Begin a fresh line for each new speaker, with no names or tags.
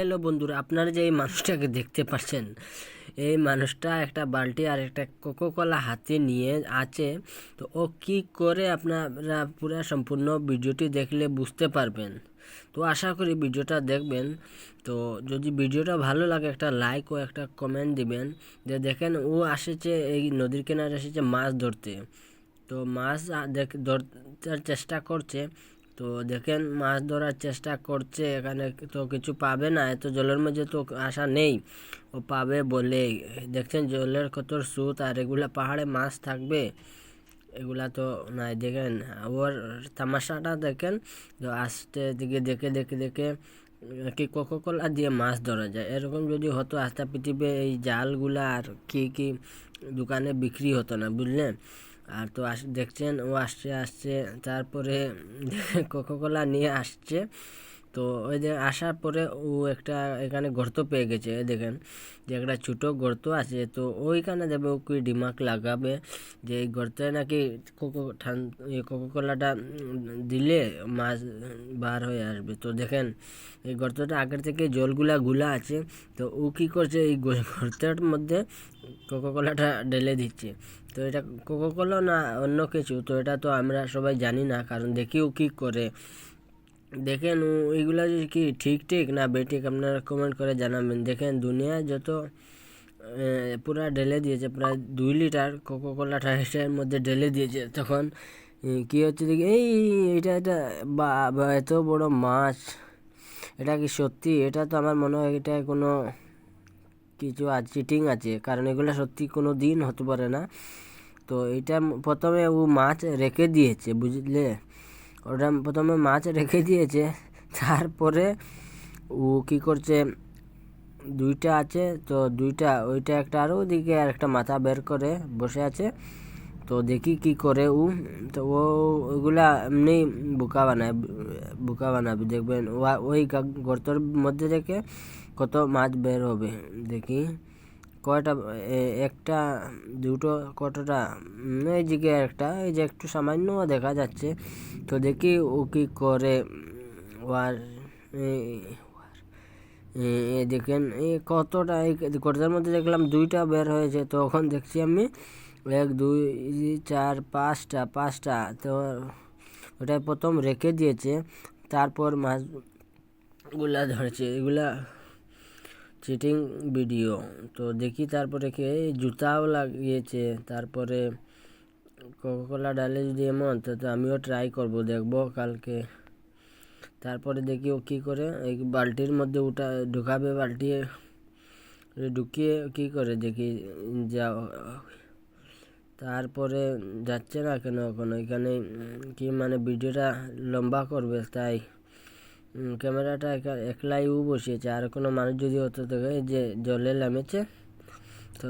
Hello বন্ধুরা, আপনারা যে এই মানুষটাকে দেখতে পাচ্ছেন, এই মানুষটা একটা বালতি আর একটা কোকোকোলা হাতে নিয়ে আছে। তো ও কি করে আপনারা পুরো সম্পূর্ণ ভিডিওটি দেখলে বুঝতে পারবেন। তো আশা করি ভিডিওটা দেখবেন। তো যদি ভিডিওটা ভালো লাগে একটা লাইক ও একটা কমেন্ট দিবেন। যে দেখেন ও আসেছে, এই নদীর কিনারে এসেছে মাছ ধরতে। তো মাছ ধরতে চেষ্টা করছে। তো দেখেন মাছ ধরার চেষ্টা করছে, এখানে তো কিছু পাবে না, এত জলের মধ্যে তো আশা নেই ও পাবে বলে। দেখছেন জলের কত স্রোত, আর এগুলা পাহাড়ে মাছ থাকবে এগুলা তো নাই। দেখেন ওর তামাশাটা দেখেন। তো আস্তে দিকে দেখে দেখে দেখে কি কোকোকোলা দিয়ে মাছ ধরা যায়, এরকম যদি হতো আস্তে পৃথিবী এই জালগুলা আর কি দোকানে বিক্রি হতো না, বুঝলেন। আর তো দেখছেন ও আসছে আসছে, তারপরে কোকোকোলা নিয়ে আসছে। তো ওই যে আসার পরে ও একটা এখানে গর্ত পেয়ে গেছে, দেখেন যে একটা ছোটো গর্ত আছে। তো ওইখানে যাবে, ও কি দিমাগ লাগাবে যে এই গর্তে নাকি কোকোকোলাটা দিলে মাছ বার হয়ে আসবে। তো দেখেন এই গর্তটা আগের থেকে জলগুলা গুলা আছে। তো ও কী করছে, এই গর্তের মধ্যে কোকোকোলাটা ঢেলে দিচ্ছে। তো এটা কোকোকোলা না অন্য কিছু, তো এটা তো আমরা সবাই জানি না, কারণ দেখি ও কী করে। দেখেন এইগুলা যে কি ঠিক ঠিক না বেঠিক আপনারা কমেন্ট করে জানাবেন। দেখেন দুনিয়া যত পুরা ঢেলে দিয়েছে, প্রায় 2 লিটার কোকোকোলাটা এর মধ্যে ঢেলে দিয়েছে। তখন কি হচ্ছে দেখি এটা বা এত বড় মাছ, এটা কি সত্যি? এটা তো আমার মনে হয় এটা কোনো কিছু চিটিং আছে, কারণ এগুলো সত্যি কোনো দিন হতে পারে না। তো এটা প্রথমে ও মাছ রেখে দিয়েছে, বুঝলে। ওটা প্রথমে মাছ রেখে দিয়েছে, তারপরে ও কী করছে, দুইটা আছে তো দুইটা, ওইটা একটা আরও ওদিকে আর একটা মাথা বের করে বসে আছে। তো দেখি কি করে ও। তো ও ওইগুলা এমনি বোকা বানাবে দেখবেন। ওই গর্তর মধ্যে থেকে কত মাছ বের হবে দেখি। কয়টা একটা দুটো কতটা, এই দিকে একটা, এই যে একটু সামান্য দেখা যাচ্ছে। তো দেখি ও কি করে। আর দেখেন এই কতটা, এই কতটার মধ্যে দেখলাম 2টা বের হয়েছে। তখন দেখছি আমি 1 2 4 5টা। তো ওটা প্রথম রেখে দিয়েছে, তারপর মাছগুলা ধরেছে। এগুলা চিটিং ভিডিও। তো দেখি তারপরে কি জুতাও লাগিয়েছে। তারপরে কোকোকোলা ডালে যদি এমন, তো আমিও ট্রাই করব, দেখবো কালকে। তারপরে দেখি ও কী করে এই বালতির মধ্যে ঢুকাবে, বালতি ঢুকিয়ে কী করে দেখি যা। তারপরে যাচ্ছে না কেন এখন এখানে, কি মানে ভিডিওটা লম্বা করবে তাই ক্যামেরাটা একলাই ও বসিয়েছে। আর কোনো মানুষ যদি হতো, দেখে যে জলে নেমেছে তো